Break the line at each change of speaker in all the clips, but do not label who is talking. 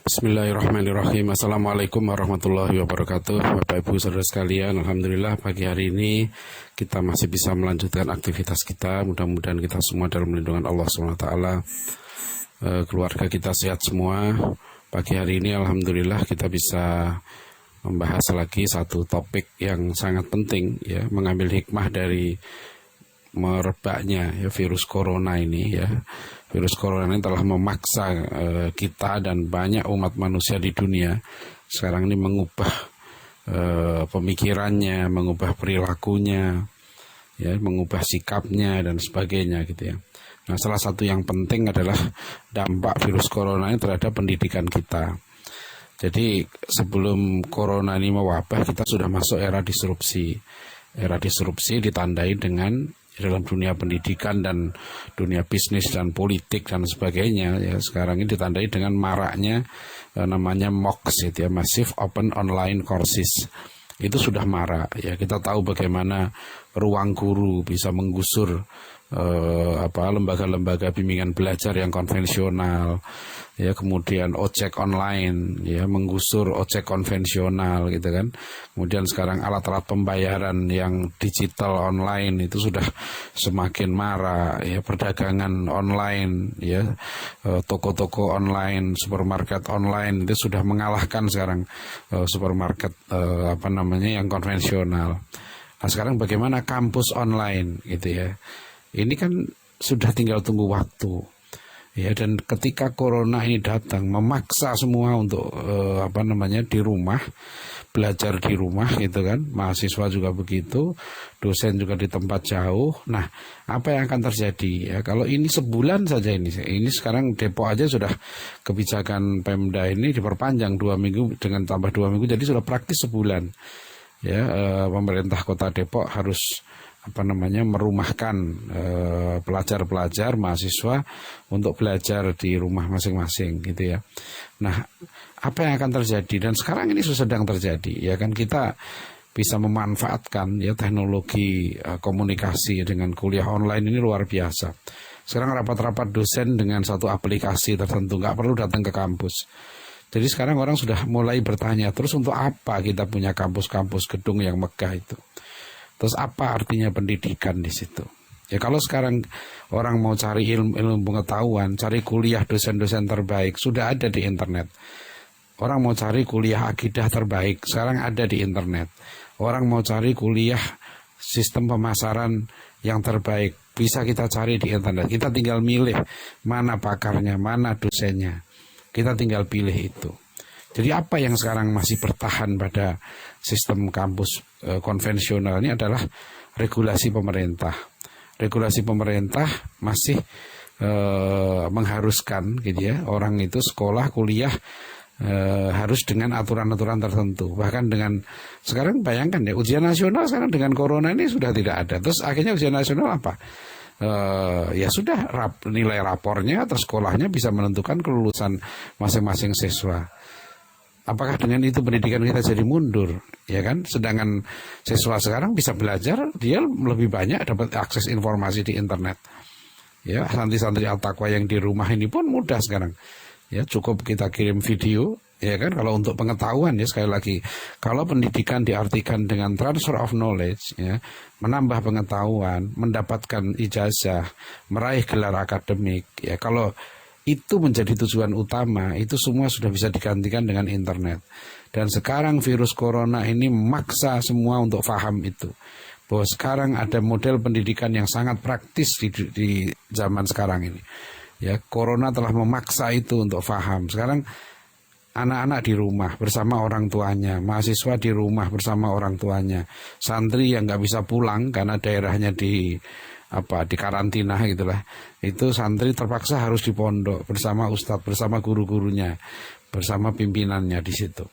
Bismillahirrahmanirrahim. Assalamualaikum warahmatullahi wabarakatuh. Bapak Ibu saudara sekalian, alhamdulillah pagi hari ini kita masih bisa melanjutkan aktivitas kita. Mudah-mudahan kita semua dalam lindungan Allah SWT. Keluarga kita sehat semua. Pagi hari ini alhamdulillah kita bisa membahas lagi satu topik yang sangat penting, ya, mengambil hikmah dari merebaknya ya virus corona ini, ya. Virus corona ini telah memaksa kita dan banyak umat manusia di dunia sekarang ini mengubah pemikirannya, mengubah perilakunya, ya, mengubah sikapnya dan sebagainya gitu ya. Nah, salah satu yang penting adalah dampak virus corona ini terhadap pendidikan kita. Jadi sebelum corona ini mewabah, kita sudah masuk era disrupsi. Era disrupsi ditandai dengan dalam dunia pendidikan dan dunia bisnis dan politik dan sebagainya, ya. Sekarang ini ditandai dengan maraknya namanya MOOCs, itu ya, Massive Open Online Courses. Itu sudah marak, ya. Kita tahu bagaimana ruang guru bisa menggusur lembaga-lembaga bimbingan belajar yang konvensional, ya, kemudian ojek online, ya, menggusur ojek konvensional gitu kan. Kemudian sekarang alat-alat pembayaran yang digital online itu sudah semakin marak, ya, perdagangan online, ya, toko-toko online, supermarket online itu sudah mengalahkan sekarang supermarket yang konvensional. Nah, sekarang bagaimana kampus online gitu ya. Ini kan sudah tinggal tunggu waktu, ya, dan ketika corona ini datang memaksa semua untuk di rumah, belajar di rumah gitu kan, mahasiswa juga begitu, dosen juga di tempat jauh. Nah, apa yang akan terjadi ya kalau ini sebulan saja, ini sekarang Depok aja sudah kebijakan Pemda ini diperpanjang 2 minggu dengan tambah 2 minggu, jadi sudah praktis sebulan, ya. Pemerintah Kota Depok harus merumahkan pelajar-pelajar, mahasiswa untuk belajar di rumah masing-masing gitu ya. Nah, apa yang akan terjadi, dan sekarang ini sedang terjadi, ya kan, kita bisa memanfaatkan, ya, teknologi komunikasi dengan kuliah online ini luar biasa. Sekarang rapat-rapat dosen dengan satu aplikasi tertentu, nggak perlu datang ke kampus. Jadi sekarang orang sudah mulai bertanya, terus untuk apa kita punya kampus-kampus gedung yang megah itu? Terus apa artinya pendidikan di situ? Ya, kalau sekarang orang mau cari ilmu pengetahuan, cari kuliah dosen-dosen terbaik, sudah ada di internet. Orang mau cari kuliah akidah terbaik, sekarang ada di internet. Orang mau cari kuliah sistem pemasaran yang terbaik, bisa kita cari di internet. Kita tinggal milih mana pakarnya, mana dosennya. Kita tinggal pilih itu. Jadi apa yang sekarang masih bertahan pada sistem kampus konvensional ini adalah regulasi pemerintah. Regulasi pemerintah masih mengharuskan gitu ya, orang itu sekolah, kuliah harus dengan aturan-aturan tertentu. Bahkan dengan sekarang bayangkan ya, ujian nasional sekarang dengan corona ini sudah tidak ada. Terus akhirnya ujian nasional apa? Ya sudah, nilai rapornya atau sekolahnya bisa menentukan kelulusan masing-masing siswa. Apakah dengan itu pendidikan kita jadi mundur, ya kan? Sedangkan siswa sekarang bisa belajar, dia lebih banyak dapat akses informasi di internet. Ya, santri-santri Al-Taqwa yang di rumah ini pun mudah sekarang. Ya, cukup kita kirim video, ya kan? Kalau untuk pengetahuan, ya, sekali lagi, kalau pendidikan diartikan dengan transfer of knowledge, ya, menambah pengetahuan, mendapatkan ijazah, meraih gelar akademik, ya, kalau itu menjadi tujuan utama, itu semua sudah bisa digantikan dengan internet. Dan sekarang virus corona ini memaksa semua untuk paham itu, bahwa sekarang ada model pendidikan yang sangat praktis di zaman sekarang ini. Ya, corona telah memaksa itu untuk paham. Sekarang anak-anak di rumah bersama orang tuanya, mahasiswa di rumah bersama orang tuanya, santri yang nggak bisa pulang karena daerahnya di karantina gitulah. Itu santri terpaksa harus di pondok bersama ustadz, bersama guru-gurunya, bersama pimpinannya di situ.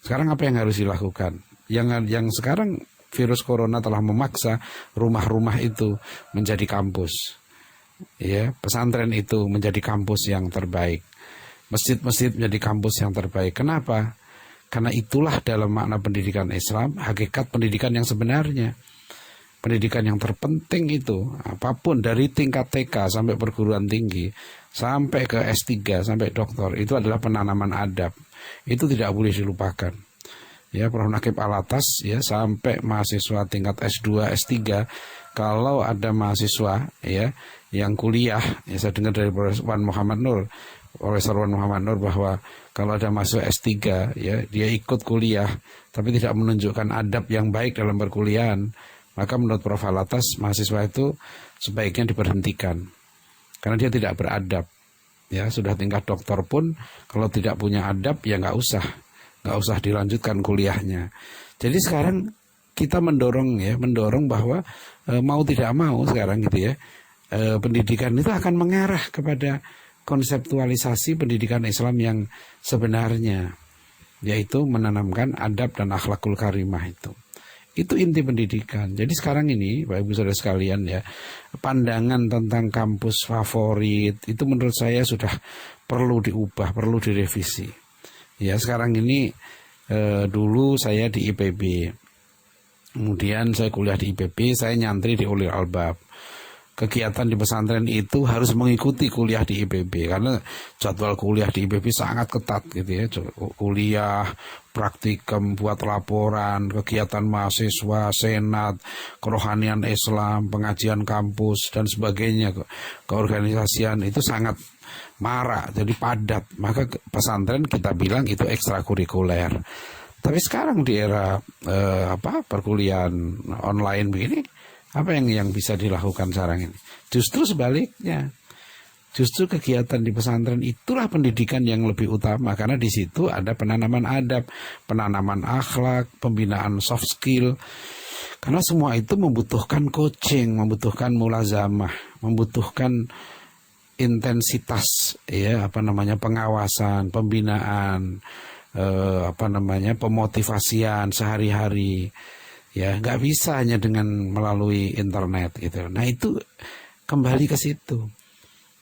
Sekarang apa yang harus dilakukan? Yang sekarang virus corona telah memaksa rumah-rumah itu menjadi kampus. Ya, pesantren itu menjadi kampus yang terbaik. Masjid-masjid menjadi kampus yang terbaik. Kenapa? Karena itulah dalam makna pendidikan Islam, hakikat pendidikan yang sebenarnya. Pendidikan yang terpenting itu apapun dari tingkat TK sampai perguruan tinggi sampai ke S3 sampai doktor itu adalah penanaman adab. Itu tidak boleh dilupakan. Ya, Prof. Nakib Alatas ya sampai mahasiswa tingkat S2, S3 kalau ada mahasiswa ya yang kuliah, ya saya dengar dari Profesor Wan Muhammad Nur bahwa kalau ada mahasiswa S3 ya dia ikut kuliah tapi tidak menunjukkan adab yang baik dalam perkuliahan, maka menurut Prof. Alatas mahasiswa itu sebaiknya diberhentikan karena dia tidak beradab. Ya, sudah tingkat doktor pun kalau tidak punya adab ya nggak usah dilanjutkan kuliahnya. Jadi sekarang kita mendorong bahwa mau tidak mau sekarang gitu ya, pendidikan itu akan mengarah kepada konseptualisasi pendidikan Islam yang sebenarnya, yaitu menanamkan adab dan akhlakul karimah itu. Itu inti pendidikan. Jadi sekarang ini Bapak Ibu Saudara sekalian ya, pandangan tentang kampus favorit itu menurut saya sudah perlu diubah, perlu direvisi. Ya sekarang ini dulu saya di IPB, kemudian saya kuliah di IPB, saya nyantri di Ulil Albab. Kegiatan di pesantren itu harus mengikuti kuliah di IPB karena jadwal kuliah di IPB sangat ketat gitu ya. Kuliah, praktikum, buat laporan, kegiatan mahasiswa, senat, kerohanian Islam, pengajian kampus dan sebagainya, keorganisasian itu sangat marak, jadi padat. Maka pesantren kita bilang itu ekstrakurikuler. Tapi sekarang di era perkuliahan online begini, apa yang bisa dilakukan sekarang ini? Justru sebaliknya. Justru kegiatan di pesantren itulah pendidikan yang lebih utama karena di situ ada penanaman adab, penanaman akhlak, pembinaan soft skill. Karena semua itu membutuhkan coaching, membutuhkan mulazamah, membutuhkan intensitas pengawasan, pembinaan, pemotivasian sehari-hari. Ya, nggak bisa hanya dengan melalui internet gitu. Nah, itu kembali ke situ.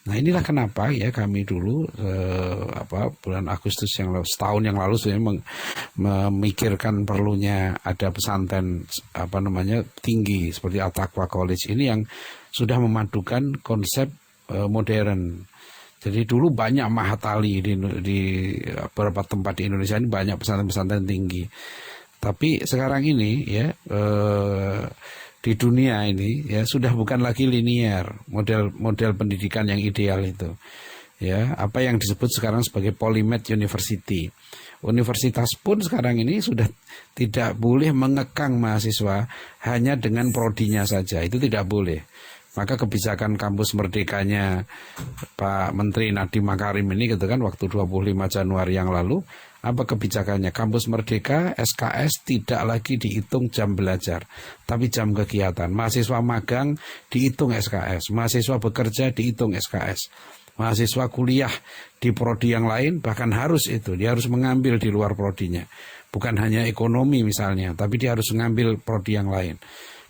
Nah, inilah kenapa ya kami dulu bulan Agustus setahun yang lalu sebenarnya memikirkan perlunya ada pesantren tinggi seperti At-Taqwa College ini yang sudah memadukan konsep modern. Jadi dulu banyak mahatali di beberapa tempat di Indonesia ini banyak pesantren-pesantren tinggi. Tapi sekarang ini ya di dunia ini ya sudah bukan lagi linear model pendidikan yang ideal itu. Ya, apa yang disebut sekarang sebagai Polymath University. Universitas pun sekarang ini sudah tidak boleh mengekang mahasiswa hanya dengan prodinya saja. Itu tidak boleh. Maka kebijakan kampus merdekanya Pak Menteri Nadiem Makarim ini gitu kan waktu 25 Januari yang lalu, apa kebijakannya? Kampus Merdeka SKS tidak lagi dihitung jam belajar, tapi jam kegiatan. Mahasiswa magang dihitung SKS, mahasiswa bekerja dihitung SKS. Mahasiswa kuliah di prodi yang lain bahkan harus dia harus mengambil di luar prodinya. Bukan hanya ekonomi misalnya, tapi dia harus mengambil prodi yang lain.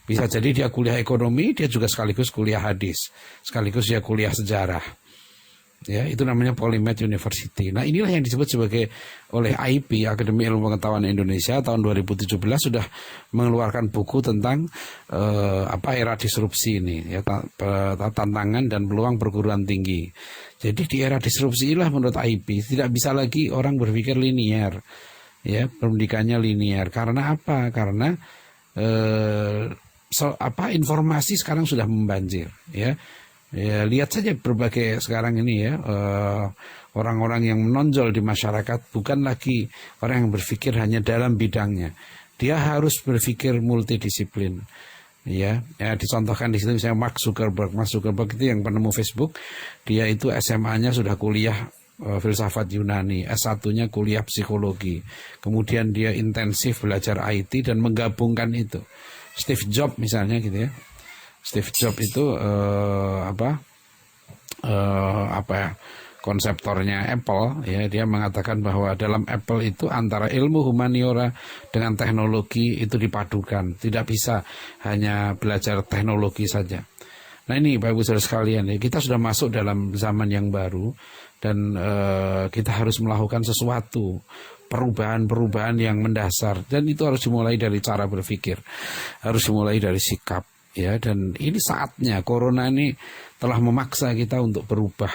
Bisa jadi dia kuliah ekonomi, dia juga sekaligus kuliah hadis, sekaligus dia kuliah sejarah. Ya, itu namanya Polymath University. Nah, inilah yang disebut sebagai oleh AIP, Akademi Ilmu Pengetahuan Indonesia tahun 2017 sudah mengeluarkan buku tentang era disrupsi ini, ya, tantangan dan peluang perguruan tinggi. Jadi di era disrupsi inilah menurut AIP tidak bisa lagi orang berpikir linear. Ya, pendidikannya linear. Karena apa? Karena informasi sekarang sudah membanjir, ya. Ya, lihat saja berbagai sekarang ini ya, orang-orang yang menonjol di masyarakat bukan lagi orang yang berpikir hanya dalam bidangnya. Dia harus berpikir multidisiplin. Ya, dicontohkan di situ misalnya Mark Zuckerberg. Mark Zuckerberg itu yang penemu Facebook. Dia itu SMA-nya sudah kuliah filsafat Yunani, S1-nya kuliah psikologi. Kemudian dia intensif belajar IT dan menggabungkan itu. Steve Jobs misalnya gitu ya. Steve Jobs itu konseptornya Apple ya, dia mengatakan bahwa dalam Apple itu antara ilmu humaniora dengan teknologi itu dipadukan, tidak bisa hanya belajar teknologi saja. Nah, ini Bapak Ibu Saudara sekalian ya, kita sudah masuk dalam zaman yang baru dan kita harus melakukan sesuatu perubahan-perubahan yang mendasar, dan itu harus dimulai dari cara berpikir, harus dimulai dari sikap. ya, dan ini saatnya. Corona ini telah memaksa kita untuk berubah.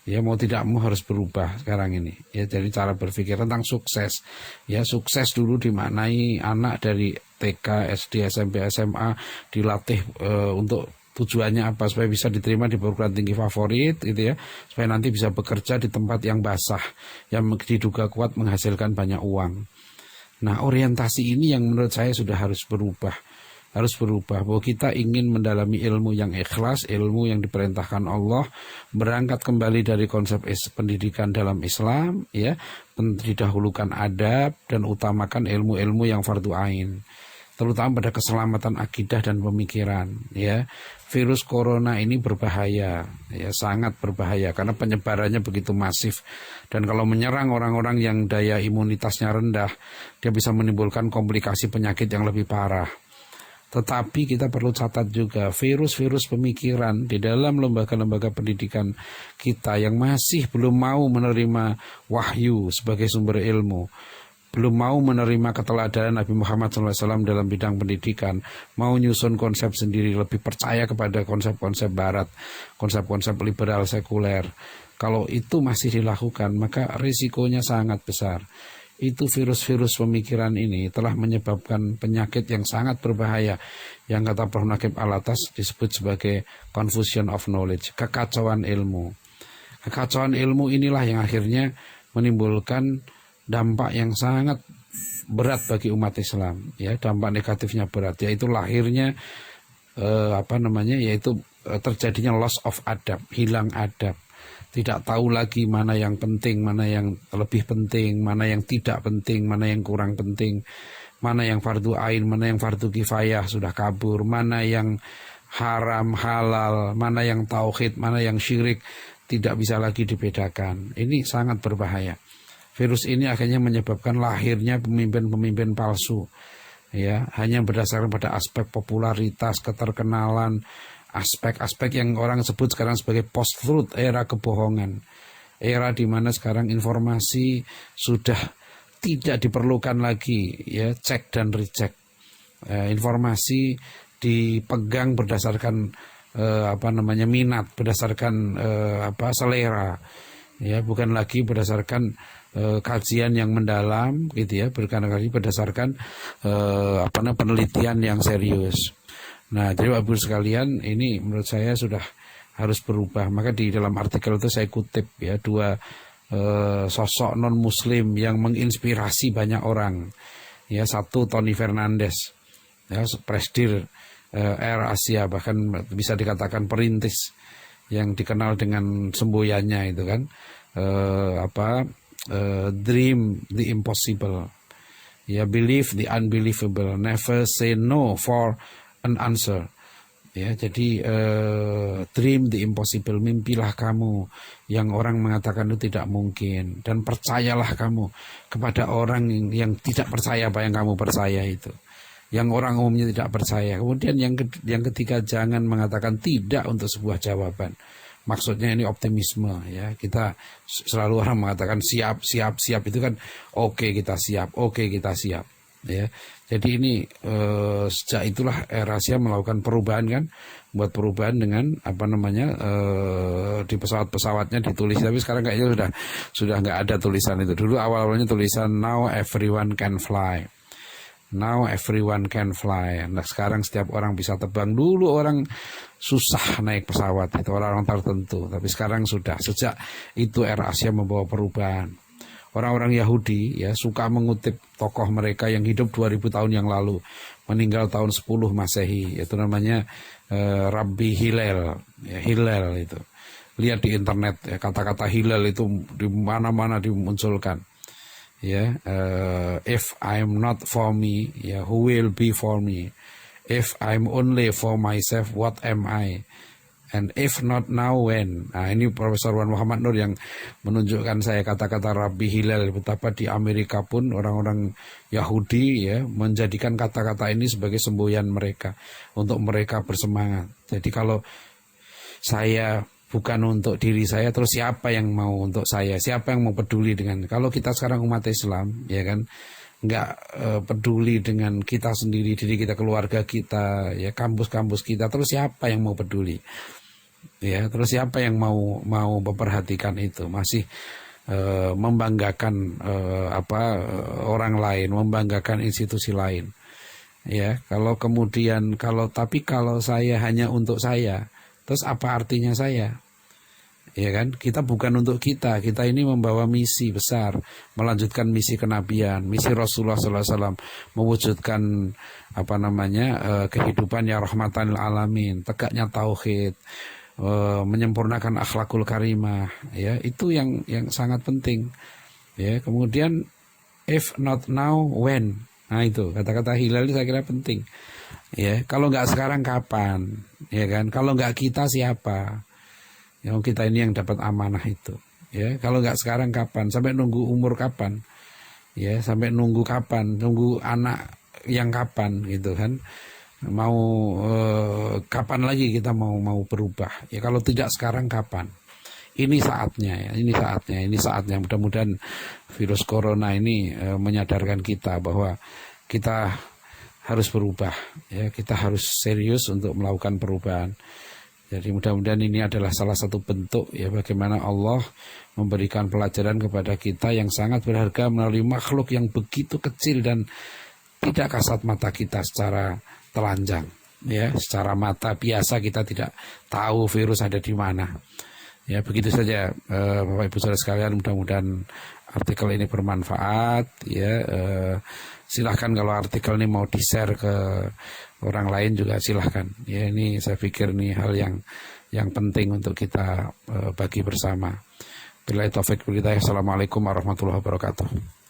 Ya, mau tidak mau harus berubah sekarang ini. Ya, jadi cara berpikir tentang sukses. Ya, sukses dulu dimaknai anak dari TK, SD, SMP, SMA dilatih untuk tujuannya apa, supaya bisa diterima di perguruan tinggi favorit gitu ya, supaya nanti bisa bekerja di tempat yang basah, yang diduga kuat menghasilkan banyak uang. Nah, orientasi ini yang menurut saya sudah harus berubah. Harus berubah, bahwa kita ingin mendalami ilmu yang ikhlas, ilmu yang diperintahkan Allah, berangkat kembali dari konsep pendidikan dalam Islam, ya, didahulukan adab dan utamakan ilmu-ilmu yang fardu ain, terutama pada keselamatan akidah dan pemikiran. Ya, virus corona ini berbahaya, ya, sangat berbahaya karena penyebarannya begitu masif, dan kalau menyerang orang-orang yang daya imunitasnya rendah, dia bisa menimbulkan komplikasi penyakit yang lebih parah. Tetapi kita perlu catat juga virus-virus pemikiran di dalam lembaga-lembaga pendidikan kita yang masih belum mau menerima wahyu sebagai sumber ilmu, belum mau menerima keteladanan Nabi Muhammad SAW dalam bidang pendidikan, mau nyusun konsep sendiri, lebih percaya kepada konsep-konsep barat, konsep-konsep liberal sekuler. Kalau itu masih dilakukan, maka risikonya sangat besar. Itu virus-virus pemikiran ini telah menyebabkan penyakit yang sangat berbahaya, yang kata Prof. Naqib Alatas disebut sebagai confusion of knowledge, kekacauan ilmu. Kekacauan ilmu inilah yang akhirnya menimbulkan dampak yang sangat berat bagi umat Islam, ya, dampak negatifnya berat, yaitu lahirnya yaitu terjadinya loss of adab, hilang adab. Tidak tahu lagi mana yang penting, mana yang lebih penting, mana yang tidak penting, mana yang kurang penting, mana yang fardu ain, mana yang fardu kifayah sudah kabur, mana yang haram, halal, mana yang tauhid, mana yang syirik, tidak bisa lagi dibedakan. Ini sangat berbahaya. Virus ini akhirnya menyebabkan lahirnya pemimpin-pemimpin palsu, ya, hanya berdasarkan pada aspek popularitas, keterkenalan, aspek-aspek yang orang sebut sekarang sebagai post-truth, era kebohongan, era di mana sekarang informasi sudah tidak diperlukan lagi, ya, cek dan recheck. Informasi dipegang berdasarkan minat, berdasarkan selera, ya, bukan lagi berdasarkan kajian yang mendalam, gitu ya, berdasarkan penelitian yang serius. Nah, jadi Bapak Ibu sekalian, ini menurut saya sudah harus berubah. Maka di dalam artikel itu saya kutip, ya, dua sosok non Muslim yang menginspirasi banyak orang. Ya, satu Tony Fernandes, ya, presidir Air Asia, bahkan bisa dikatakan perintis, yang dikenal dengan semboyannya itu kan, dream the impossible, ya, believe the unbelievable, never say no for an answer. Ya, jadi dream the impossible, mimpilah kamu yang orang mengatakan itu tidak mungkin, dan percayalah kamu kepada orang yang tidak percaya apa yang kamu percaya itu, yang orang umumnya tidak percaya. Kemudian yang ketiga, jangan mengatakan tidak untuk sebuah jawaban. Maksudnya ini optimisme, ya. Kita selalu orang mengatakan siap itu kan oke, kita siap, ya. Jadi ini sejak itulah Air Asia melakukan perubahan kan, buat perubahan dengan di pesawat-pesawatnya ditulis, tapi sekarang kayaknya sudah nggak ada tulisan itu. Dulu awal-awalnya tulisan now everyone can fly. Now everyone can fly. Nah, sekarang setiap orang bisa terbang. Dulu orang susah naik pesawat, itu orang-orang tertentu. Tapi sekarang sudah. Sejak itu Air Asia membawa perubahan. Orang-orang Yahudi, ya, suka mengutip tokoh mereka yang hidup 2000 tahun yang lalu, meninggal tahun 10 Masehi. Itu namanya Rabbi Hillel, ya, Hillel itu. Lihat di internet, ya, kata-kata Hillel itu di mana-mana dimunculkan. Ya, if I'm not for me, ya, who will be for me? If I'm only for myself, what am I? And if not now, when? Nah, ini Profesor Wan Muhammad Nur yang menunjukkan saya kata-kata Rabbi Hillel, betapa di Amerika pun orang-orang Yahudi, ya, menjadikan kata-kata ini sebagai semboyan mereka, untuk mereka bersemangat. Jadi kalau saya bukan untuk diri saya, terus siapa yang mau untuk saya? Siapa yang mau peduli dengan? Kalau kita sekarang umat Islam, ya kan, peduli dengan kita sendiri, diri kita, keluarga kita, ya kampus-kampus kita, terus siapa yang mau peduli? Ya, terus siapa yang mau memperhatikan itu? Masih membanggakan orang lain, membanggakan institusi lain. Ya, kalau saya hanya untuk saya, terus apa artinya saya? Ya kan, kita bukan untuk kita ini membawa misi besar, melanjutkan misi kenabian, misi Rasulullah SAW, mewujudkan kehidupan yang rahmatan lil alamin, tegaknya tauhid, menyempurnakan akhlakul karimah, ya itu yang sangat penting. Ya, kemudian if not now, when? Nah itu kata-kata Hilal saya kira penting. Ya, kalau nggak sekarang kapan? Ya kan, kalau nggak kita siapa? Yang kita ini yang dapat amanah itu. Ya, kalau nggak sekarang kapan? Sampai nunggu umur kapan? Ya, sampai nunggu kapan? Nunggu anak yang kapan gitu kan? Kapan lagi kita mau berubah? Ya kalau tidak sekarang kapan? Ini saatnya ya, ini saatnya. Mudah-mudahan virus corona ini menyadarkan kita bahwa kita harus berubah. Ya, kita harus serius untuk melakukan perubahan. Jadi mudah-mudahan ini adalah salah satu bentuk ya bagaimana Allah memberikan pelajaran kepada kita yang sangat berharga melalui makhluk yang begitu kecil dan tidak kasat mata kita secara telanjang. Ya, secara mata biasa kita tidak tahu virus ada di mana. Ya, begitu saja Bapak Ibu Saudara sekalian, mudah-mudahan artikel ini bermanfaat ya. Silahkan kalau artikel ini mau di-share ke orang lain juga silahkan. Ya, ini saya pikir ini hal yang penting untuk kita bagi bersama. Billahi taufik wal hidayah. Assalamualaikum warahmatullahi wabarakatuh.